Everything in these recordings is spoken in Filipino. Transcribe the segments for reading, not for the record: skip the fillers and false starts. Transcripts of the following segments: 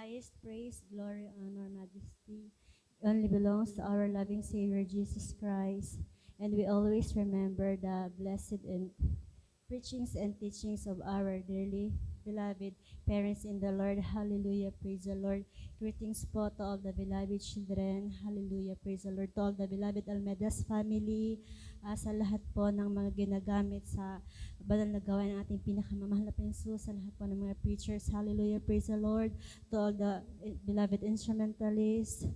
highest praise, glory, honor, majesty only belongs to our loving Savior Jesus Christ. And we always remember the blessed and preachings and teachings of our dearly beloved parents in the Lord. Hallelujah. Praise the Lord. Greetings po to all the beloved children. Hallelujah. Praise the Lord. To all the beloved Almedas family. Sa lahat po ng mga ginagamit sa banal na gawain ng ating pinakamamahal na penso. Sa lahat po ng mga preachers. Hallelujah. Praise the Lord. To all the beloved instrumentalists.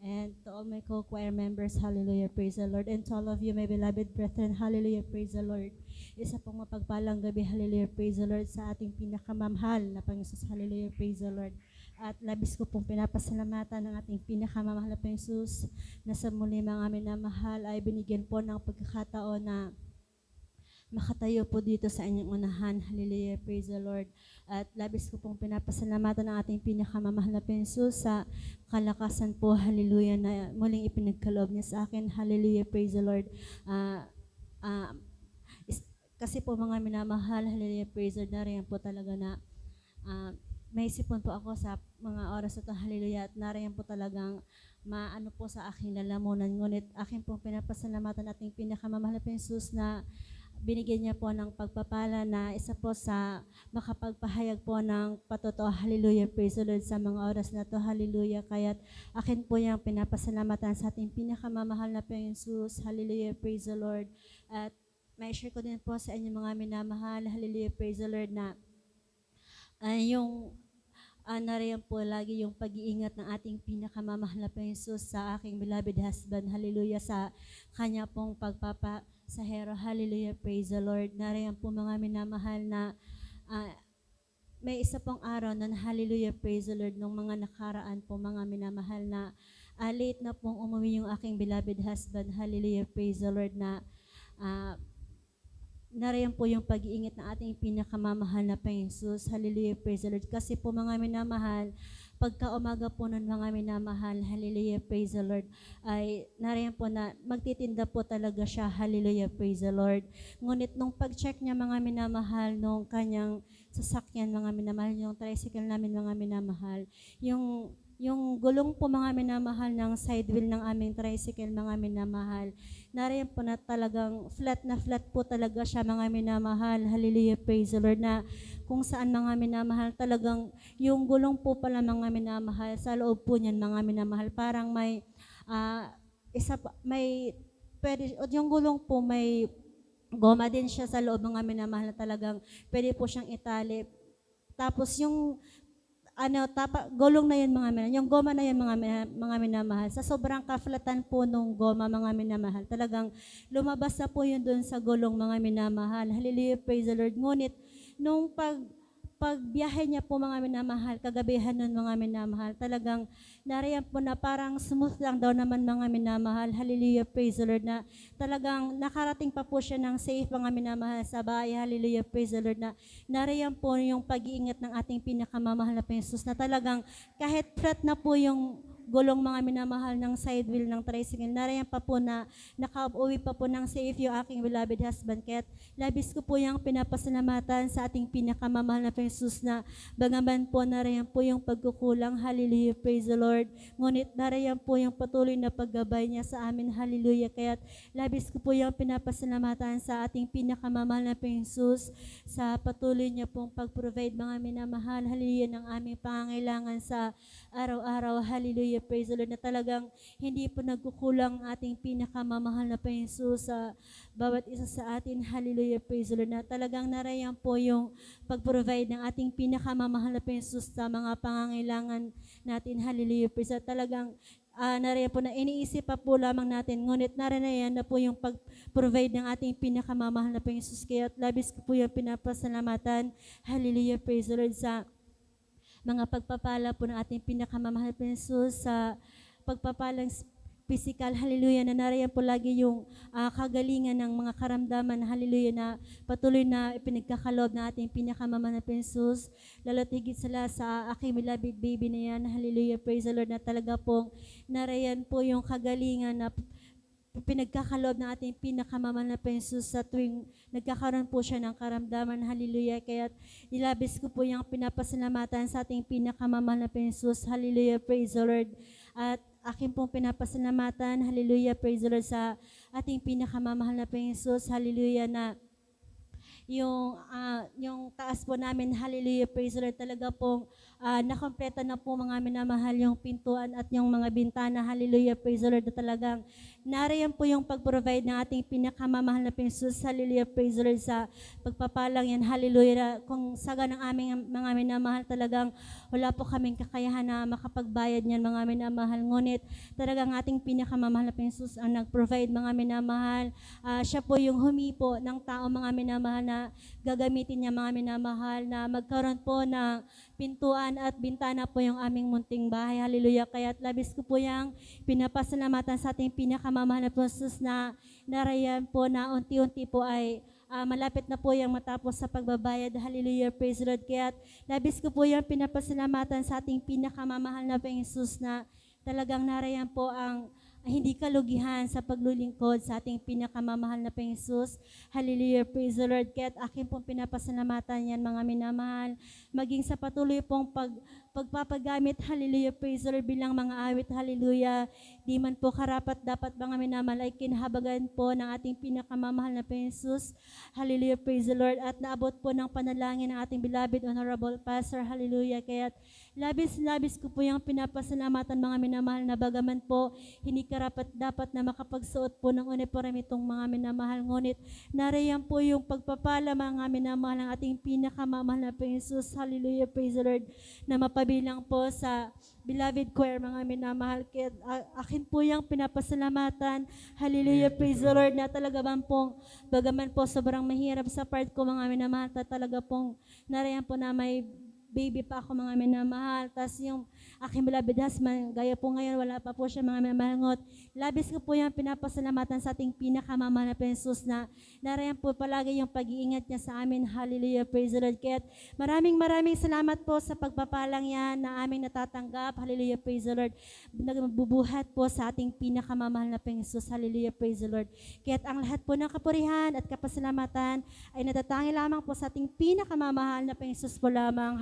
And to all my co-choir members, hallelujah, praise the Lord. And to all of you, my beloved brethren, hallelujah, praise the Lord. Isa pong mapagpalang gabi, hallelujah, praise the Lord, sa ating pinakamamahal na Panginoon, hallelujah, praise the Lord. At labis ko pong pinapasalamatan ng ating pinakamamahal na Panginoon na sa muli mga minamahal ay binigyan po ng pagkakataon na makatayo po dito sa inyong unahan. Hallelujah, praise the Lord. At labis ko pong pinapasalamatan ng ating pinakamamahal na Panginoon sa kalakasan po, hallelujah, na muling ipinagkaloob niya sa akin. Hallelujah, praise the Lord. Kasi po mga minamahal, hallelujah, praise the Lord, nariyan po talaga na may sipon po ako sa mga oras na ito, hallelujah, at nariyan po talagang maano po sa aking lalamunan. Ngunit aking pong pinapasalamatan ating pinakamamahal na Panginoon na binigyan niya po ng pagpapala na isa po sa makapagpahayag po ng patotoo, hallelujah, praise the Lord, sa mga oras na to, hallelujah. Kaya't akin po yung pinapasalamatan sa ating pinakamamahal na Panginoon, hallelujah, praise the Lord. At may share ko din po sa inyo mga minamahal, hallelujah, praise the Lord, na nariyan po lagi yung pag-iingat ng ating pinakamamahal na Panginoon sa aking beloved husband, hallelujah, sa kanya pong pagpapasahero, hallelujah, praise the Lord. Nariyan po mga minamahal na may isa pong araw na hallelujah, praise the Lord, nung mga nakaraan po mga minamahal na late na pong umuwi yung aking beloved husband, hallelujah, praise the Lord, na nariyan po yung pag-iingat ng ating pinakamamahal na Panginoon. Hallelujah, praise the Lord. Kasi po mga minamahal, pagka umaga po ng mga minamahal, hallelujah, praise the Lord, ay nariyan po na magtitinda po talaga siya, hallelujah, praise the Lord. Ngunit nung pag-check niya mga minamahal, nung kanyang sasakyan mga minamahal, yung tricycle namin mga minamahal, yung gulong po mga minamahal ng side wheel ng aming tricycle mga minamahal, nariyan po na talagang flat na flat po talaga siya mga minamahal, hallelujah, praise the Lord, na kung saan mga minamahal talagang yung gulong po pala mga minamahal sa loob po niyan mga minamahal, parang may pwede, yung gulong po may goma din siya sa loob mga minamahal na talagang pwede po siyang itali. Tapos yung gulong na yun mga minamahal, yung goma na yun mga minamahal, sa sobrang kaflatan po nung goma mga minamahal, talagang lumabas na po yun doon sa gulong mga minamahal, hallelujah, praise the Lord. Ngunit nung pagbiyahe niya po mga minamahal, kagabihan nun mga minamahal, talagang nariyan po na parang smooth lang daw naman mga minamahal, hallelujah, praise the Lord, na talagang nakarating pa po siya ng safe mga minamahal sa bahay, hallelujah, praise the Lord, na nariyan po yung pag-iingat ng ating pinakamamahal na Panginoon, na talagang kahit flat na po yung gulong mga minamahal ng side wheel ng tricycle, nariyan pa po na nakauwi pa po ng safe yung aking beloved husband. Kaya't labis ko po yung pinapasalamatan sa ating pinakamamahal na Panginoon na bagaman po nariyan po yung pagkukulang, hallelujah, praise the Lord, ngunit nariyan po yung patuloy na paggabay niya sa amin, hallelujah. Kaya't labis ko po yung pinapasalamatan sa ating pinakamamahal na Panginoon sa patuloy niya pong pag-provide mga minamahal, hallelujah, ng aming pangangailangan sa araw-araw, hallelujah, praise the Lord, na talagang hindi po nagkukulang ang ating pinakamamahal na Panginoon sa bawat isa sa atin, hallelujah, praise the Lord, na talagang narayan po yung pag-provide ng ating pinakamamahal na Panginoon sa mga pangangailangan natin, hallelujah, praise the Lord. Talagang nariyan po na iniisip pa po lamang natin, ngunit nariyan na po yung pag-provide ng ating pinakamamahal na Panginoon. Kaya labis ko po yung pinapasalamatan, hallelujah, praise the Lord, sa mga pagpapala po ng ating pinakamamahal na Panginoon, sa pagpapalang physical, hallelujah, na nariyan po lagi yung kagalingan ng mga karamdaman, hallelujah, na patuloy na ipinagkakaloob na ating pinakamamahal na Panginoon, lalo't higit sa aking beloved baby na yan, hallelujah, praise the Lord, na talaga pong nariyan po yung kagalingan na pinagkakaloob ng ating pinakamamahal na Panginoon Jesus sa tuwing nagkakaroon po siya ng karamdaman. Hallelujah. Kaya ilabis ko po yung pinapasalamatan sa ating pinakamamahal na Panginoon Jesus. Hallelujah. Praise the Lord. At aking pong pinapasalamatan. Hallelujah. Praise the Lord sa ating pinakamamahal na Panginoon Jesus. Hallelujah na yung taas po namin, hallelujah, praise the Lord, talaga pong nakompleto na po mga minamahal yung pintuan at yung mga bintana, hallelujah, praise the Lord, na talagang nariyan po yung pag-provide ng ating pinakamamahal na Jesus, hallelujah, praise the Lord, sa pagpapalang yan, hallelujah, na kung saga ng aming mga minamahal, talagang wala po kaming kakayahan na makapagbayad niyan mga minamahal, ngunit talagang ating pinakamamahal na Jesus ang nag-provide mga minamahal. Siya po yung humipo ng tao mga minamahal na gagamitin niya mga minamahal na magkaroon po ng pintuan at bintana po yung aming munting bahay. Hallelujah. Kaya labis ko po yung pinapasalamatan sa ating pinakamamahal na Jesus na narayan po na unti-unti po ay malapit na po yung matapos sa pagbabayad. Hallelujah. Praise the Lord. Kaya labis ko po yung pinapasalamatan sa ating pinakamamahal na Jesus na talagang narayan po ang hindi kalugihan sa paglulingkod sa ating pinakamamahal na Jesus. Hallelujah, praise the Lord. Kaya't aking pong pinapasalamatan yan mga minamahal. Maging sa patuloy pong pagpapagamit, hallelujah, praise the Lord, bilang mga awit, hallelujah. Di man po karapat dapat mga minamahal ay kinahabagan po ng ating pinakamamahal na Jesus. Hallelujah, praise the Lord. At naabot po ng panalangin ng ating beloved honorable pastor, hallelujah. Kaya't labis-labis ko po yung pinapasalamatan mga minamahal na bagaman po hindi karapat dapat na makapagsuot po ng uniforme itong mga minamahal. Ngunit nariyan po yung pagpapala mga minamahal ng ating pinakamamahal na Jesus. Hallelujah, praise the Lord, na mapabilang po sa beloved choir mga minamahal. Kaya akin po yung pinapasalamatan. Hallelujah, praise the Lord, na talaga bagaman po sobrang mahirap sa part ko mga minamahal, talaga pong nariyan po na may baby pa ako mga minamahal. Tapos yung aking beloved husband, gaya po ngayon, wala pa po siya mga minamahal. Labis ko po yung pinapasalamatan sa ating pinakamamahal na Jesus na narayan po palagi yung pag-iingat niya sa amin. Hallelujah, praise the Lord. Kaya maraming salamat po sa pagpapalang yan na aming natatanggap. Hallelujah, praise the Lord. Nagbubuhat po sa ating pinakamamahal na Jesus. Hallelujah, praise the Lord. Kaya ang lahat po ng kapurihan at kapasalamatan ay natatangi lamang po sa ating pinakamamahal na Jesus po lamang.